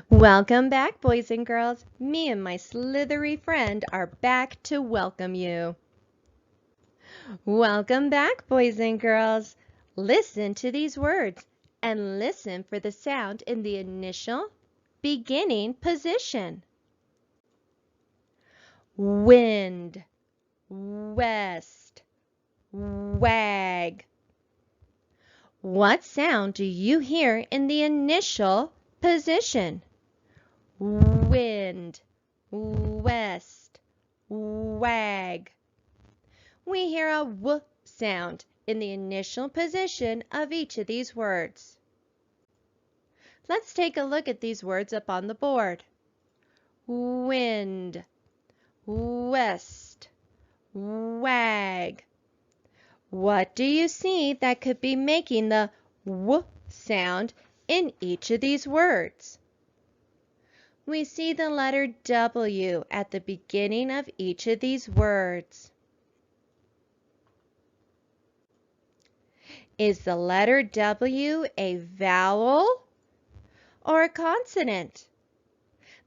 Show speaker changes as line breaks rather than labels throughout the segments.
Welcome back, boys and girls. Me and my slithery friend are back to welcome you. Welcome back, boys and girls. Listen to these words and listen for the sound in the initial beginning position. Wind, west, wag. What sound do you hear in the initial position? Wind, west, wag. We hear a w sound in the initial position of each of these words. Let's take a look at these words up on the board. Wind, west, wag. What do you see that could be making the w sound in each of these words? We see the letter W at the beginning of each of these words. Is the letter W a vowel or a consonant?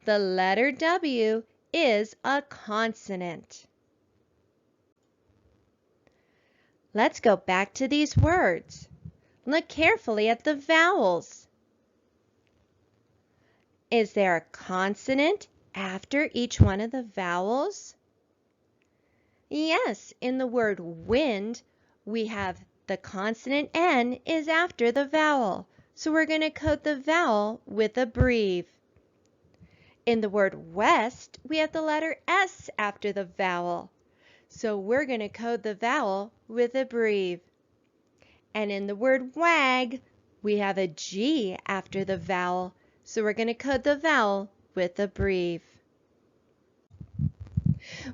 The letter W is a consonant. Let's go back to these words. Look carefully at the vowels. Is there a consonant after each one of the vowels? Yes, in the word wind, we have the consonant N is after the vowel, so we're going to code the vowel with a breve. In the word west, we have the letter S after the vowel, so we're going to code the vowel with a breve. And in the word wag, we have a G after the vowel, so we're going to code the vowel with a breve.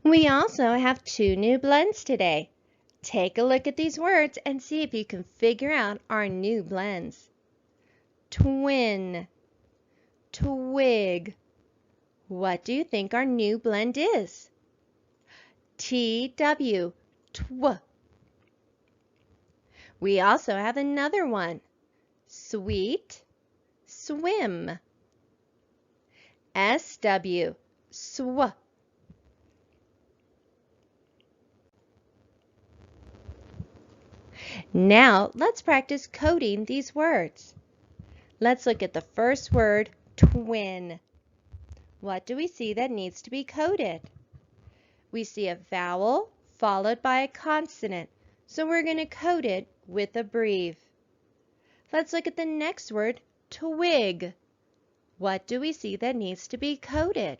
We also have two new blends today. Take a look at these words and see if you can figure out our new blends. Twin, twig. What do you think our new blend is? TW, tw. We also have another one. Sweet, swim. SW, sw. Now let's practice coding these words. Let's look at the first word, twin. What do we see that needs to be coded? We see a vowel followed by a consonant, so we're going to code it with a breve. Let's look at the next word, twig. What do we see that needs to be coded?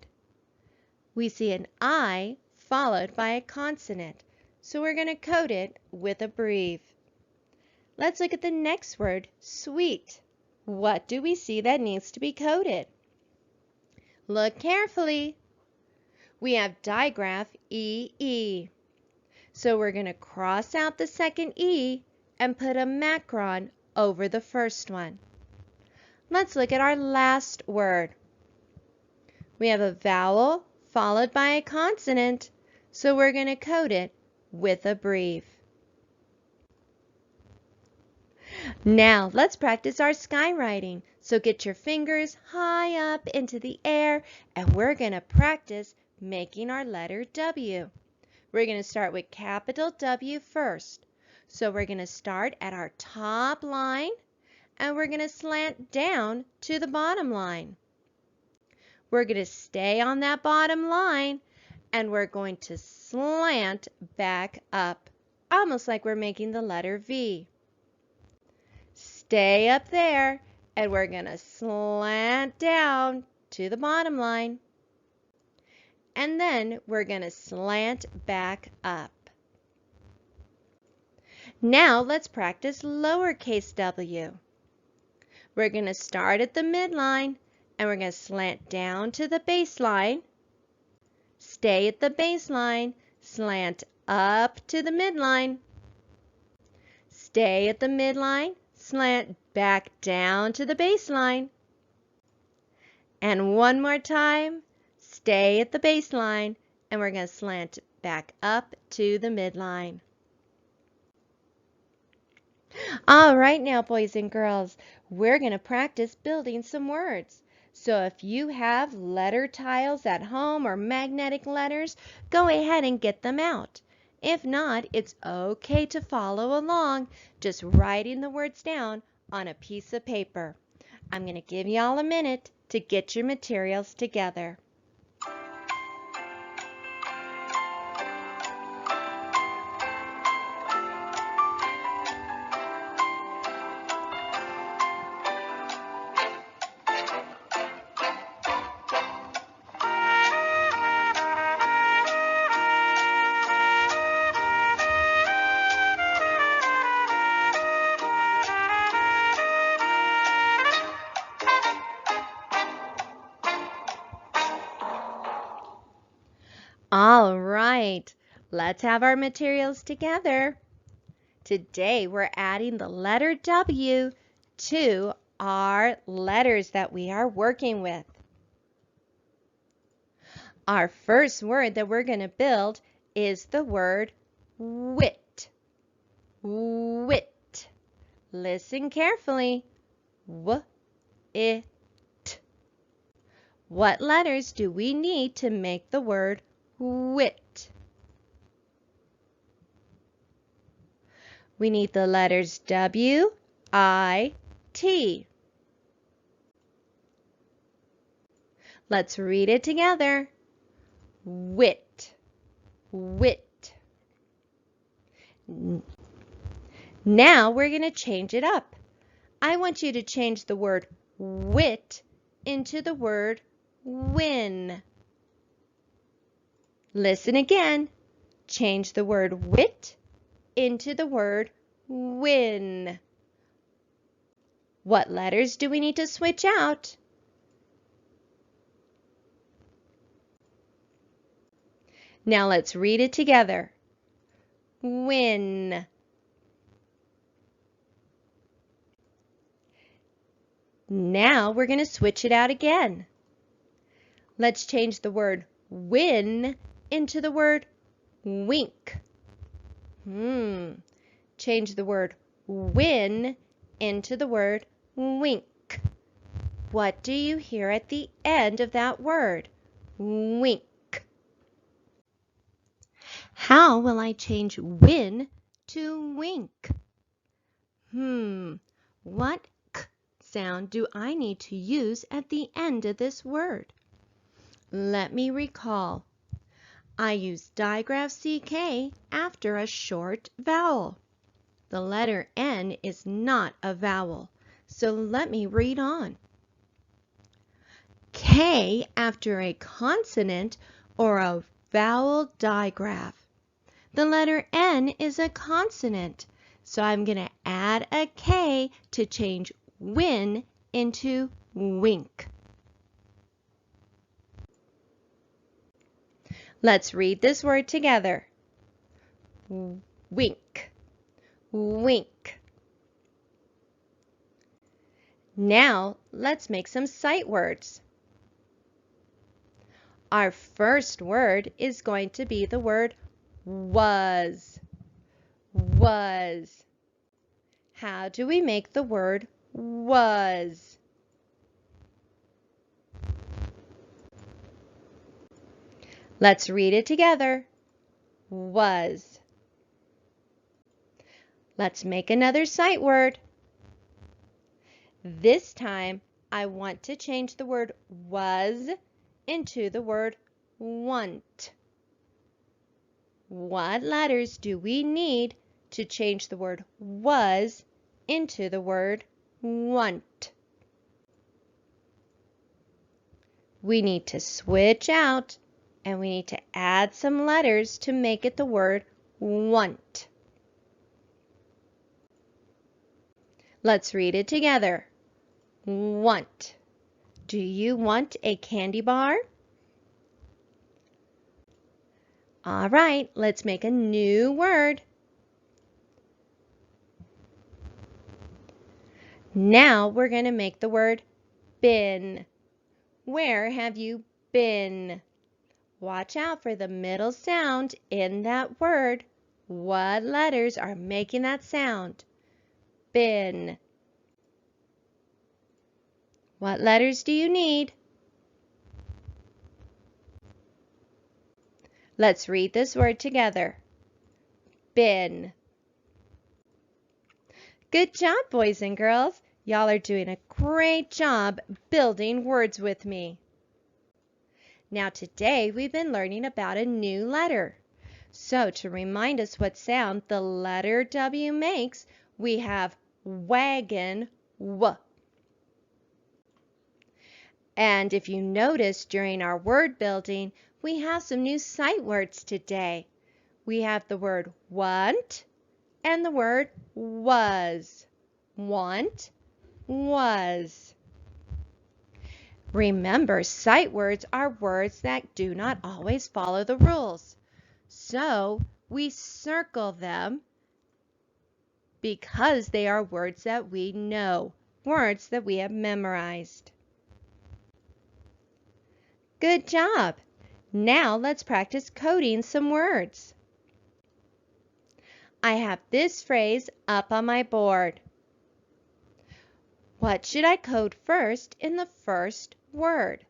We see an I followed by a consonant, so we're going to code it with a breve. Let's look at the next word, sweet. What do we see that needs to be coded? Look carefully. We have digraph EE. So we're going to cross out the second E and put a macron over the first one. Let's look at our last word. We have a vowel followed by a consonant, so we're going to code it with a breve. Now let's practice our skywriting. So get your fingers high up into the air and we're going to practice making our letter W. We're going to start with capital W first. So we're going to start at our top line and we're going to slant down to the bottom line. We're going to stay on that bottom line and we're going to slant back up, almost like we're making the letter V. Stay up there and we're going to slant down to the bottom line. And then we're going to slant back up. Now let's practice lowercase w. We're going to start at the midline and we're going to slant down to the baseline. Stay at the baseline, slant up to the midline. Stay at the midline, slant back down to the baseline. And one more time, stay at the baseline and we're going to slant back up to the midline. All right now, boys and girls, we're going to practice building some words. So if you have letter tiles at home or magnetic letters, go ahead and get them out. If not, it's okay to follow along, just writing the words down on a piece of paper. I'm going to give y'all a minute to get your materials together. All right, let's have our materials together. Today we're adding the letter W to our letters that we are working with. Our first word that we're going to build is the word wit. Wit. Listen carefully. W-it. What letters do we need to make the word wit? We need the letters W-I-T. Let's read it together. Wit. Wit. Now we're going to change it up. I want you to change the word wit into the word win. Listen again. Change the word wit into the word win. What letters do we need to switch out? Now let's read it together. Win. Now we're going to switch it out again. Let's change the word win into the word wink. Change the word win into the word wink. What do you hear at the end of that word? Wink. How will I change win to wink? What k sound do I need to use at the end of this word? Let me recall. I use digraph CK after a short vowel. The letter N is not a vowel, so let me read on. K after a consonant or a vowel digraph. The letter N is a consonant, so I'm going to add a K to change win into wink. Let's read this word together. Wink. Wink. Now let's make some sight words. Our first word is going to be the word was. Was. How do we make the word was? Let's read it together. Was. Let's make another sight word. This time, I want to change the word was into the word want. What letters do we need to change the word was into the word want? We need to switch out and we need to add some letters to make it the word want. Let's read it together. Want. Do you want a candy bar? All right, let's make a new word. Now we're going to make the word been. Where have you been? Watch out for the middle sound in that word. What letters are making that sound? Been. What letters do you need? Let's read this word together. Bin. Good job, boys and girls. Y'all are doing a great job building words with me. Now today we've been learning about a new letter. So to remind us what sound the letter W makes, we have wagon, W. And if you notice during our word building, we have some new sight words today. We have the word want and the word was. Want, was. Remember, sight words are words that do not always follow the rules. So we circle them because they are words that we know, words that we have memorized. Good job! Now let's practice coding some words. I have this phrase up on my board. What should I code first in the first word?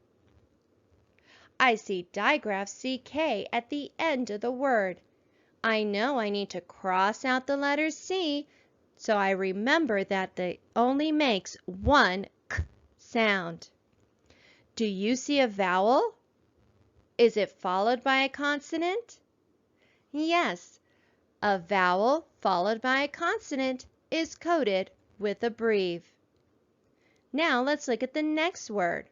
I see digraph CK at the end of the word. I know I need to cross out the letter C, so I remember that it only makes one K sound. Do you see a vowel? Is it followed by a consonant? Yes, a vowel followed by a consonant is coded with a breve. Now let's look at the next word.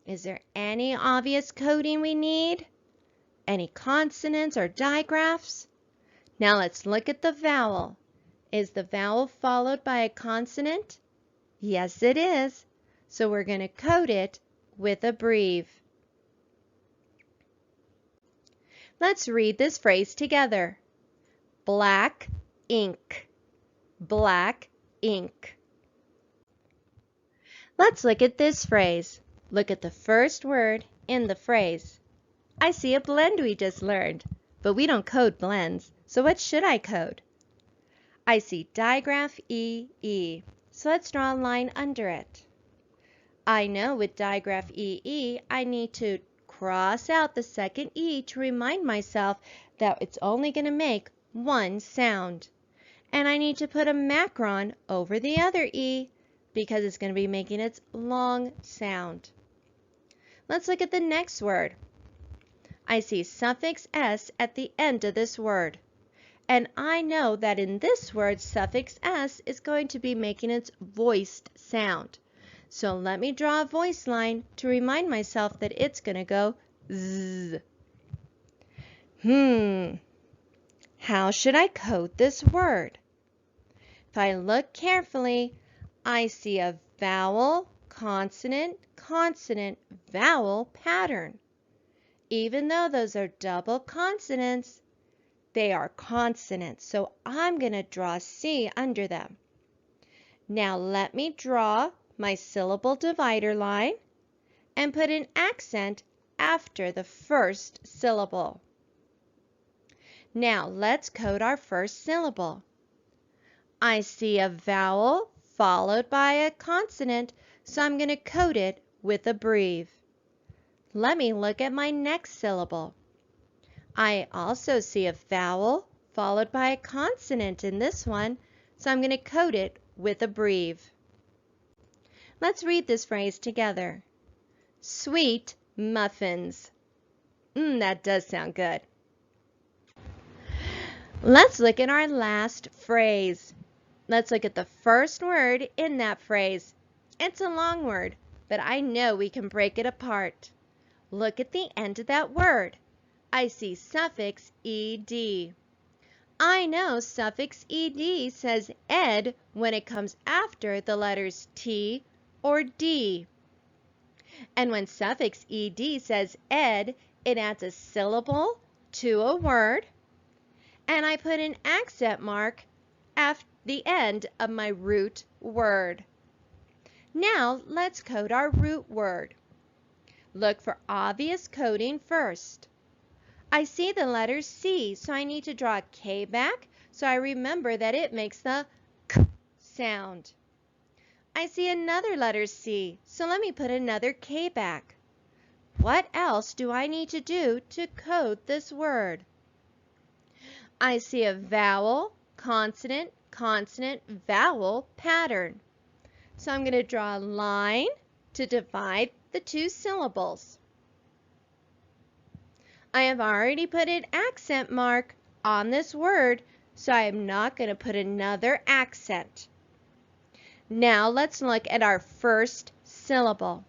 Is there any obvious coding we need? Any consonants or digraphs? Now let's look at the vowel. Is the vowel followed by a consonant? Yes, it is. So we're going to code it with a breve. Let's read this phrase together. Black ink. Black ink. Let's look at this phrase. Look at the first word in the phrase. I see a blend we just learned, but we don't code blends, so what should I code? I see digraph EE, so let's draw a line under it. I know with digraph EE, I need to cross out the second E to remind myself that it's only going to make one sound. And I need to put a macron over the other E because it's going to be making its long sound. Let's look at the next word. I see suffix S at the end of this word. And I know that in this word, suffix S is going to be making its voiced sound. So let me draw a voice line to remind myself that it's going to go Z. How should I code this word? If I look carefully, I see a vowel, consonant, consonant, vowel pattern. Even though those are double consonants, they are consonants, so I'm going to draw C under them. Now let me draw my syllable divider line and put an accent after the first syllable. Now let's code our first syllable. I see a vowel followed by a consonant, so I'm going to code it with a breve. Let me look at my next syllable. I also see a vowel followed by a consonant in this one, so I'm going to code it with a breve. Let's read this phrase together. Sweet muffins. That does sound good. Let's look at our last phrase. Let's look at the first word in that phrase. It's a long word, but I know we can break it apart. Look at the end of that word. I see suffix ed. I know suffix ed says ed when it comes after the letters T or D. And when suffix ed says ed, it adds a syllable to a word, and I put an accent mark at the end of my root word. Now let's code our root word. Look for obvious coding first. I see the letter C, so I need to draw a K back so I remember that it makes the K sound. I see another letter C, so let me put another K back. What else do I need to do to code this word? I see a vowel, consonant, consonant, vowel pattern. So I'm going to draw a line to divide the two syllables. I have already put an accent mark on this word, so I am not going to put another accent. Now let's look at our first syllable.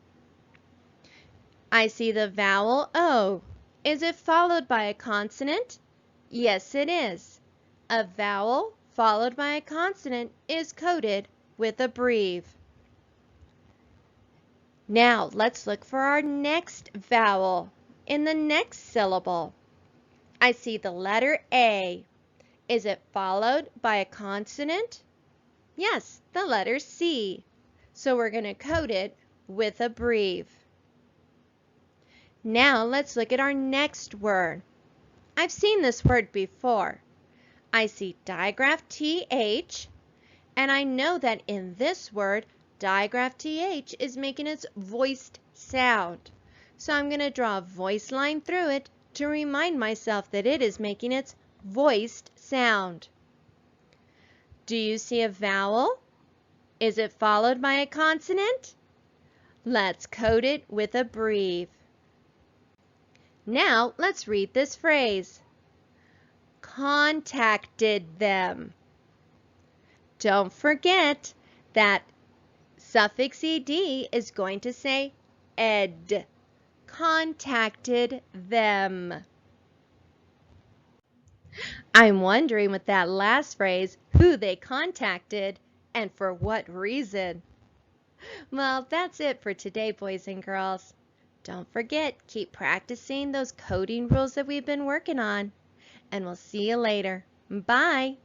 I see the vowel O. Is it followed by a consonant? Yes, it is. A vowel followed by a consonant is coded with a breve. Now let's look for our next vowel in the next syllable. I see the letter A. Is it followed by a consonant? Yes, the letter C. So we're going to code it with a breve. Now let's look at our next word. I've seen this word before. I see digraph TH, and I know that in this word, digraph TH is making its voiced sound. So I'm going to draw a voice line through it to remind myself that it is making its voiced sound. Do you see a vowel? Is it followed by a consonant? Let's code it with a breve. Now let's read this phrase. Contacted them. Don't forget that suffix ed is going to say ed. Contacted them. I'm wondering with that last phrase who they contacted and for what reason. Well, that's it for today, boys and girls. Don't forget, keep practicing those coding rules that we've been working on. And we'll see you later. Bye.